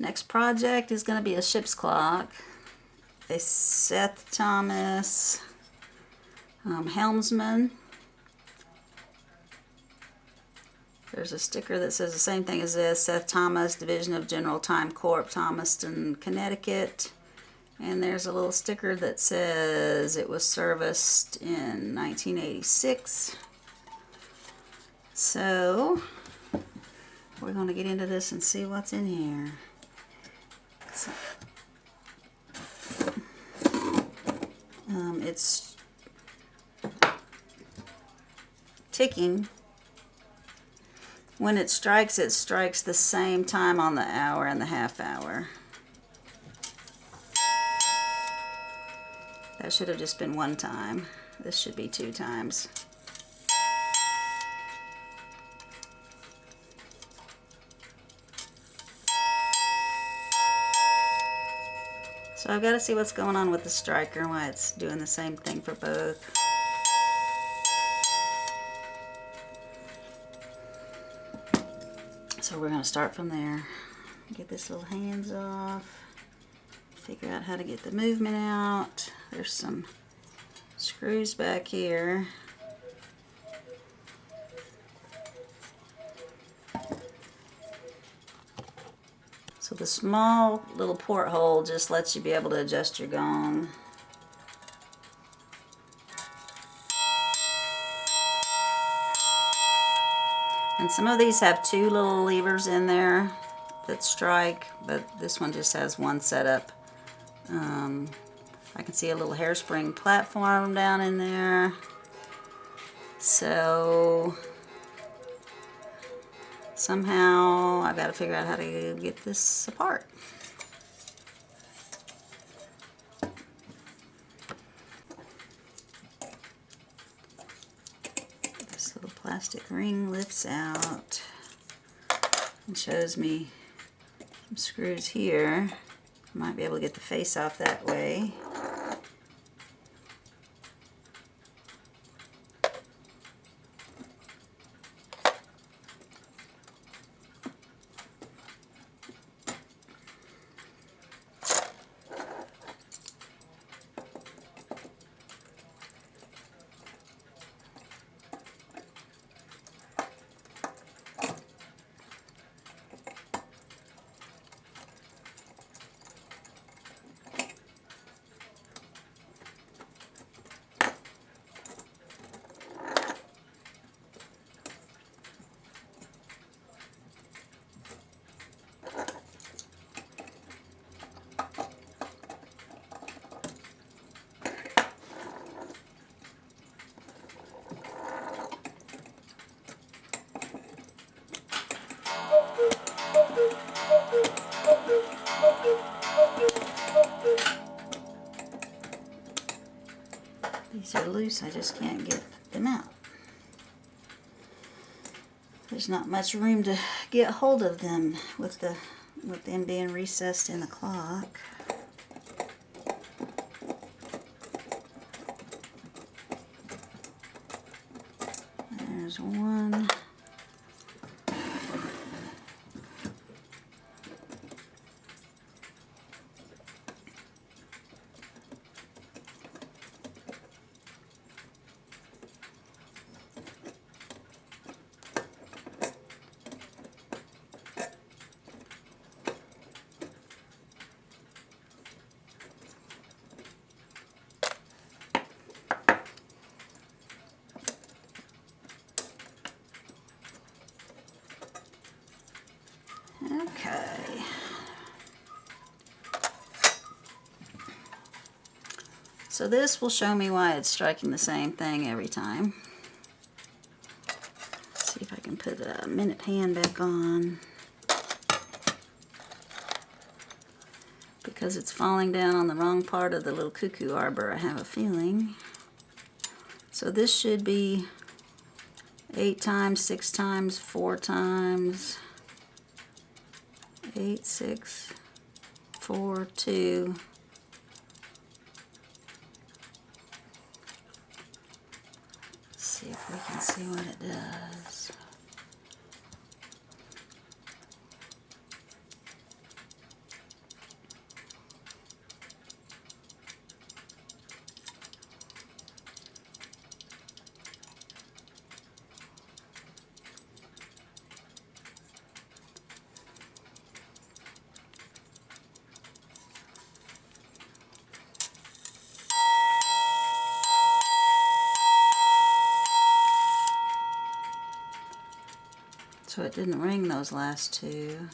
Next project is going to be a ship's clock. A Seth Thomas helmsman. There's a sticker that says the same thing as this. Seth Thomas, Division of General Time Corp, Thomaston, Connecticut. And there's a little sticker that says it was serviced in 1986. So we're going to get into this and see what's in here. So, it's ticking. When it strikes the same time on the hour and the half hour. That should have just been one time. This should be 2 times. So I've got to see what's going on with the striker and why it's doing the same thing for both. So we're going to start from there. Get this little hands off. Figure out how to get the movement out. There's some screws back here. So the small little porthole just lets you be able to adjust your gong. And some of these have 2 little levers in there that strike, but this one just has 1 setup. I can see a little hairspring platform down in there. So somehow I've got to figure out how to get this apart. This little plastic ring lifts out and shows me some screws here. Might be able to get the face off that way. These are loose, I just can't get them out. There's not much room to get hold of them with them being recessed in the clock. There's one. Okay. So this will show me why it's striking the same thing every time. Let's see if I can put a minute hand back on. Because it's falling down on the wrong part of the little cuckoo arbor, I have a feeling. So this should be 8 times, 6 times, 4 times. 8, 6, 4, 2. Let's see if we can see what it does. So it didn't ring those last two.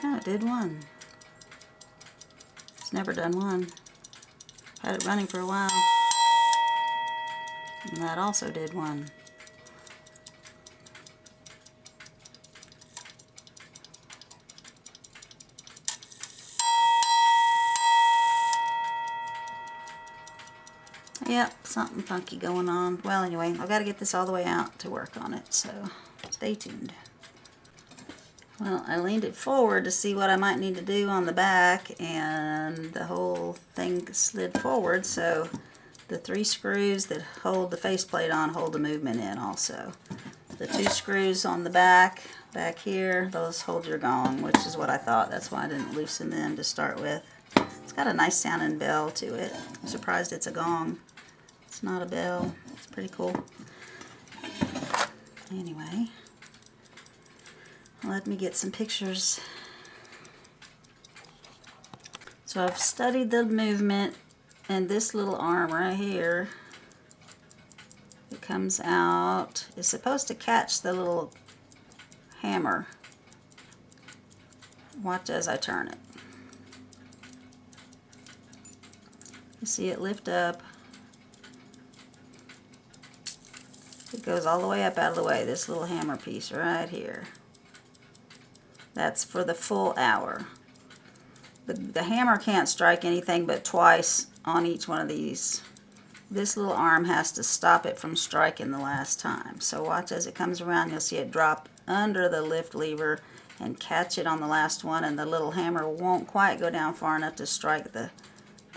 Oh, it did one. It's never done one. Had it running for a while. And that also did one. Yep, something funky going on. Well, anyway, I've got to get this all the way out to work on it, so stay tuned. Well, I leaned it forward to see what I might need to do on the back, and the whole thing slid forward, so the 3 screws that hold the faceplate on hold the movement in also. The 2 screws on the back here, those hold your gong, which is what I thought. That's why I didn't loosen them to start with. It's got a nice sounding bell to it. I'm surprised it's a gong. It's not a bell. It's pretty cool. Anyway, let me get some pictures. So I've studied the movement, and this little arm right here, it comes out, is supposed to catch the little hammer. Watch as I turn it. You see it lift up. It goes all the way up out of the way, this little hammer piece right here. That's for the full hour. The hammer can't strike anything but twice on each one of these. This little arm has to stop it from striking the last time. So watch as it comes around, you'll see it drop under the lift lever and catch it on the last one, and the little hammer won't quite go down far enough to strike the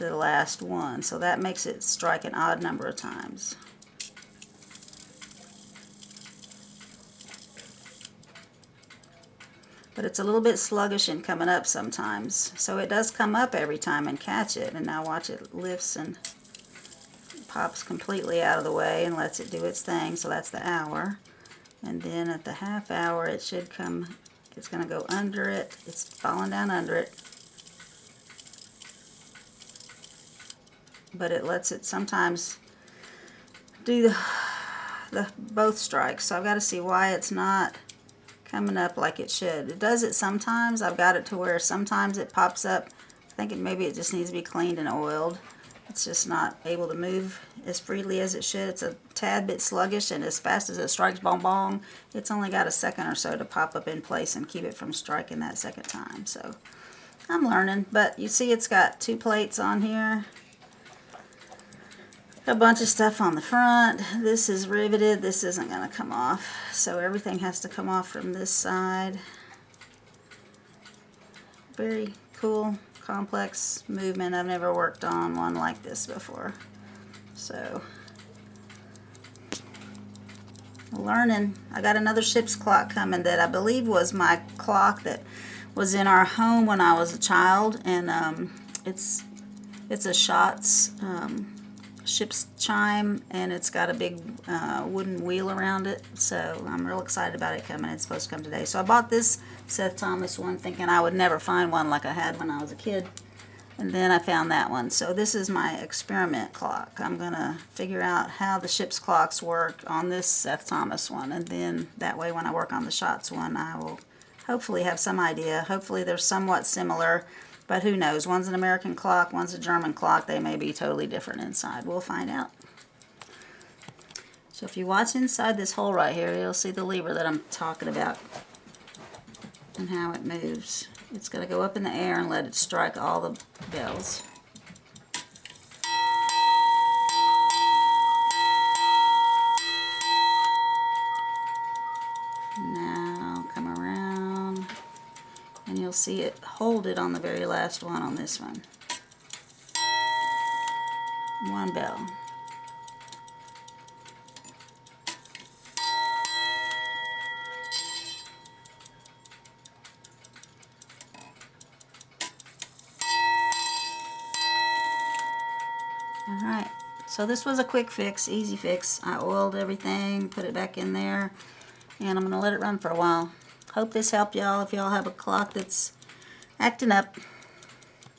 last one. So that makes it strike an odd number of times. But it's a little bit sluggish in coming up sometimes. So it does come up every time and catch it. And now watch, it lifts and pops completely out of the way and lets it do its thing. So that's the hour. And then at the half hour it should come, it's going to go under it. It's falling down under it. But it lets it sometimes do the both strikes. So I've got to see why it's not coming up like it should. It does it sometimes. I've got it to where sometimes it pops up. I think maybe it just needs to be cleaned and oiled. It's just not able to move as freely as it should. It's a tad bit sluggish, and as fast as it strikes bong bong, it's only got a second or so to pop up in place and keep it from striking that second time. So I'm learning, but you see it's got 2 plates on here. A bunch of stuff on the front. This is riveted. This isn't going to come off. So everything has to come off from this side. Very cool, complex movement. I've never worked on one like this before. So, learning. I got another ship's clock coming that I believe was my clock that was in our home when I was a child. And it's a Schatz ship's chime, and it's got a big wooden wheel around it, so I'm real excited about it coming. It's supposed to come today. So I bought this Seth Thomas one thinking I would never find one like I had when I was a kid, and then I found that one. So this is my experiment clock. I'm gonna figure out how the ship's clocks work on this Seth Thomas one, and then that way when I work on the Schatz one I will hopefully have some idea. Hopefully they're somewhat similar. But who knows? One's an American clock, one's a German clock. They may be totally different inside. We'll find out. So if you watch inside this hole right here, you'll see the lever that I'm talking about and how it moves. It's going to go up in the air and let it strike all the bells. Now come around. And you'll see it hold it on the very last one on this one. 1 bell. So this was a quick fix, easy fix. I oiled everything, put it back in there, and I'm going to let it run for a while. Hope this helped y'all if y'all have a clock that's acting up.